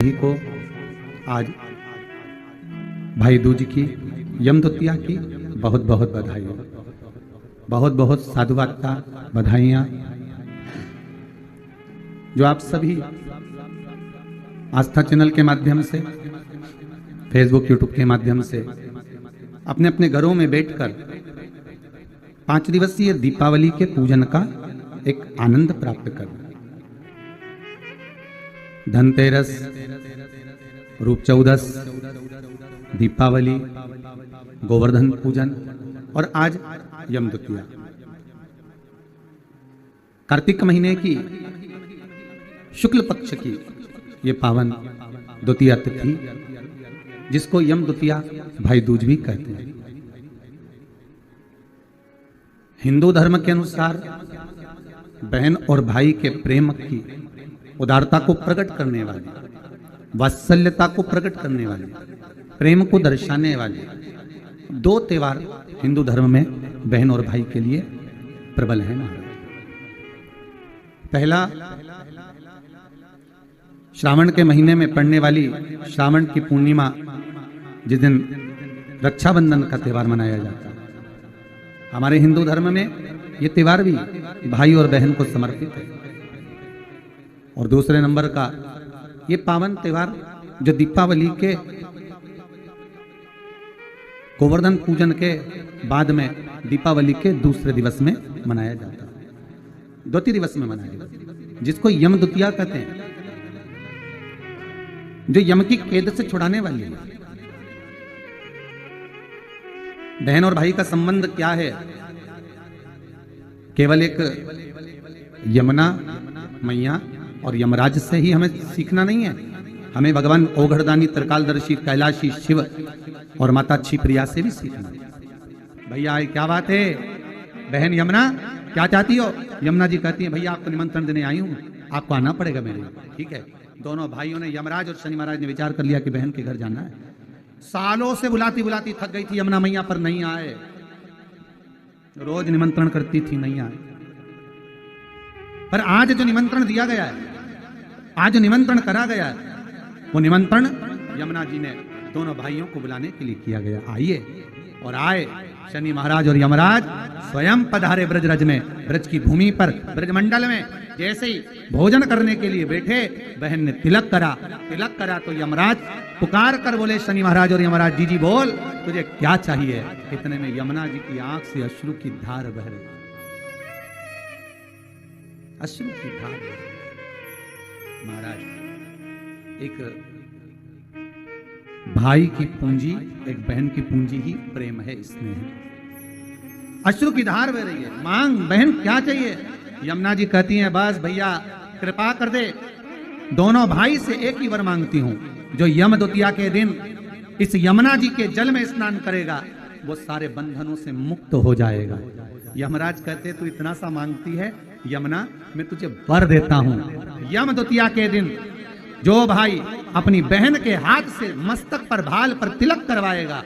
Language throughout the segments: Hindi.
सभी को आज भाई दूज की यम द्वितीया की बहुत बहुत बधाई, बहुत बहुत साधुवादता बधाइयाँ। जो आप सभी आस्था चैनल के माध्यम से, फेसबुक यूट्यूब के माध्यम से अपने अपने घरों में बैठकर 5 दिवसीय दीपावली के पूजन का एक आनंद प्राप्त कर, धनतेरस, रूप चौदस, दीपावली, गोवर्धन पूजन और आज यम द्वितीया, कार्तिक महीने की शुक्ल पक्ष की ये पावन द्वितीया तिथि, जिसको यम द्वितीया भाई दूज भी कहते हैं। हिंदू धर्म के अनुसार बहन और भाई के प्रेम की उदारता को प्रकट करने वाले, वात्सल्यता को प्रकट करने वाले, प्रेम को दर्शाने वाले 2 त्योहार हिंदू धर्म में बहन और भाई के लिए प्रबल है। पहला, श्रावण के महीने में पड़ने वाली श्रावण की पूर्णिमा, जिस दिन रक्षाबंधन का त्यौहार मनाया जाता है। हमारे हिंदू धर्म में ये त्यौहार भी भाई और बहन को समर्पित है। और दूसरे नंबर का ये पावन त्यौहार जो दीपावली के गोवर्धन पूजन के बाद में दीपावली के दूसरे दिवस में मनाया जाता है, द्वितीय दिवस में मनाया जाता है, जिसको यम द्वितीया कहते हैं, जो यम की कैद से छुड़ाने वाली है। बहन और भाई का संबंध क्या है? केवल एक यमुना मैया और यमराज से ही हमें सीखना नहीं है, हमें भगवान ओघड़दानी, त्रिकालदर्शी, कैलाशी शिव और माता छिप्रिया से भी सीखना है। भैया क्या बात है, बहन यमुना क्या चाहती हो? यमुना जी कहती है भैया आपको निमंत्रण देने आई हूँ, आपको आना पड़ेगा मेरे। ठीक है, दोनों भाइयों ने, यमराज और शनि महाराज ने विचार कर लिया कि बहन के घर जाना है। सालों से बुलाती बुलाती थक गई थी यमुना मैया, पर नहीं आए। रोज निमंत्रण करती थी, नहीं आए। पर आज जो निमंत्रण दिया गया है, आज जो निमंत्रण करा गया है, वो निमंत्रण यमुना जी ने दोनों भाइयों को बुलाने के लिए किया गया। आइए, और आए शनि महाराज और यमराज स्वयं पधारे ब्रजरज में, ब्रज की भूमि पर, ब्रजमंडल में। जैसे ही भोजन करने के लिए बैठे, बहन ने तिलक करा तो यमराज पुकार कर बोले, शनि महाराज और यमराज, जी बोल, तुझे क्या चाहिए? इतने में यमुना जी की आंख से अश्रु की धार बह रही, अश्रु की धार। महाराज, एक भाई की पूंजी, एक बहन की पूंजी ही प्रेम है, इसमें है। अश्रु की धार बह रही है। मांग बहन, क्या चाहिए? यमुना जी कहती हैं, बस भैया कृपा कर दे, दोनों भाई से एक ही वर मांगती हूं, जो यम द्वितीया के दिन इस यमुना जी के जल में स्नान करेगा, वो सारे बंधनों से मुक्त हो जाएगा। यमराज कहते, तू इतना सा मांगती है यमुना, मैं तुझे वर देता हूं। यम द्वितीया के दिन जो भाई अपनी बहन के हाथ से मस्तक पर, भाल पर तिलक करवाएगा,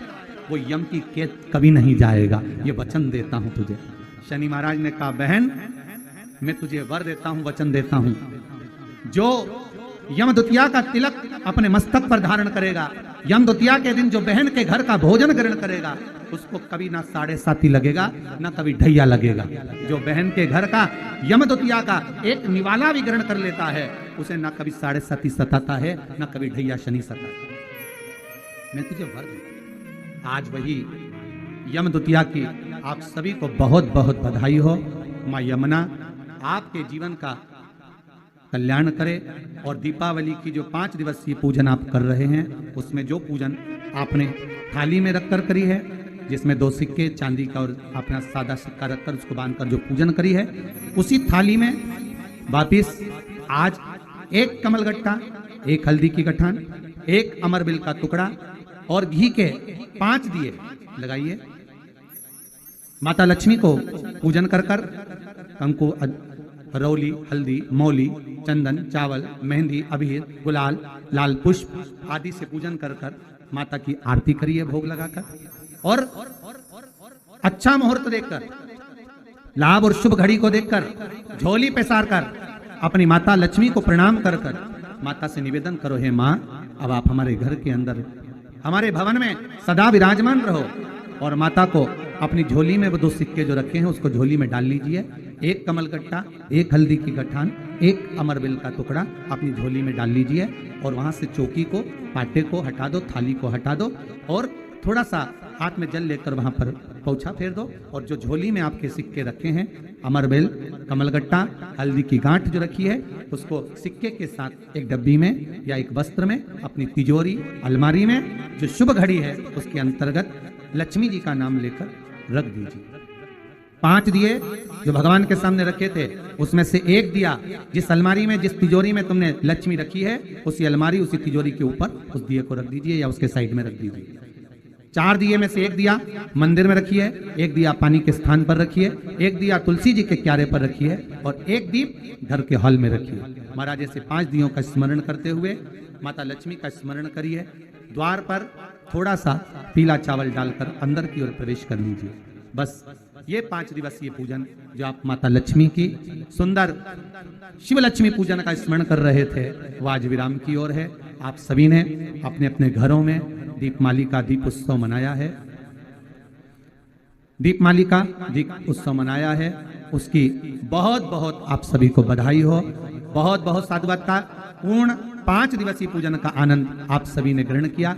वो यम की कैद कभी नहीं जाएगा, ये वचन देता हूं तुझे। शनि महाराज ने कहा, बहन मैं तुझे वर देता हूं, वचन देता हूं, जो यम द्वितीया का तिलक अपने मस्तक पर धारण करेगा, यम द्वितीया के दिन जो बहन के घर का भोजन ग्रहण करेगा, उसको कभी ना 7.5 लगेगा, ना कभी ढैया लगेगा। जो बहन के घर का यम द्वितीया का एक निवाला भी ग्रहण कर लेता है, उसे ना कभी 7.5 सताता है, ना कभी ढैया शनि सताता है। मैं तुझे वर दूं। आज वही यम द्वितीया की आप सभी को बहुत बहुत बधाई हो। माँ यमुना आपके जीवन का कल्याण करे, और दीपावली की जो 5 दिवसीय पूजन आप कर रहे हैं, उसमें जो पूजन आपने थाली में रखकर करी है, जिसमें 2 सिक्के चांदी का और अपना सादा सिक्का रखकर उसको बांधकर जो पूजन करी है, उसी थाली में वापिस आज 1 कमलगट्टा, 1 हल्दी की गठान, 1 अमरबिल का टुकड़ा और घी के 5 दिए लगाइए। माता लक्ष्मी को पूजन कर कंकु, रौली, हल्दी, मौली, चंदन, चावल, मेहंदी, अबीर, गुलाल, लाल पुष्प आदि से पूजन कर माता की आरती करिए भोग लगाकर, और अच्छा मुहूर्त देखकर, लाभ और शुभ घड़ी को देखकर, झोली पे सार कर अपनी माता लक्ष्मी को प्रणाम कर माता से निवेदन करो, हे माँ अब आप हमारे घर के अंदर हमारे भवन में सदा विराजमान रहो। और माता को अपनी झोली में वो 2 सिक्के जो रखे हैं उसको झोली में डाल लीजिए। 1 कमलगट्टा, 1 हल्दी की गठान, 1 अमरबेल का टुकड़ा अपनी झोली में डाल लीजिए। और वहां से चौकी को, पाटे को हटा दो, थाली को हटा दो और थोड़ा सा हाथ में जल लेकर वहां पर पोछा फेर दो। और जो झोली में आपके सिक्के रखे हैं, अमरबेल, कमलगट्टा, हल्दी की गांठ जो रखी है, उसको सिक्के के साथ एक डब्बी में या एक वस्त्र में अपनी तिजोरी, अलमारी में जो शुभ घड़ी है उसके अंतर्गत लक्ष्मी जी का नाम लेकर रख दीजिए। 5 दिए जो भगवान के सामने रखे थे उसमें से 1 दिया जिस अलमारी में, जिस तिजोरी में तुमने लक्ष्मी रखी है, उसी अलमारी, उसी तिजोरी के ऊपर उस दिए को रख दीजिए या उसके साइड में रख दीजिए। 4 दिए में से 1 दिया मंदिर में रखिए, 1 दिया पानी के स्थान पर रखिए, 1 दिया तुलसी जी के क्यारे पर रखिए और 1 दीप घर के हॉल में रखिए। महाराज ऐसे 5 दियों का स्मरण करते हुए माता लक्ष्मी का स्मरण करिए। द्वार पर थोड़ा सा पीला चावल डालकर अंदर की ओर प्रवेश कर लीजिए। बस ये 5 दिवसीय पूजन जो आप माता लक्ष्मी की सुंदर शिव लक्ष्मी पूजन का स्मरण कर रहे थे वो आज विराम की ओर है। आप सभी ने अपने अपने घरों में दीपमालिका दीप उत्सव मनाया है, दीपमालिका दीप उत्सव मनाया है, उसकी बहुत बहुत आप सभी को बधाई हो। बहुत बहुत साधुवाद का पूर्ण 5 दिवसीय पूजन का आनंद आप सभी ने ग्रहण किया।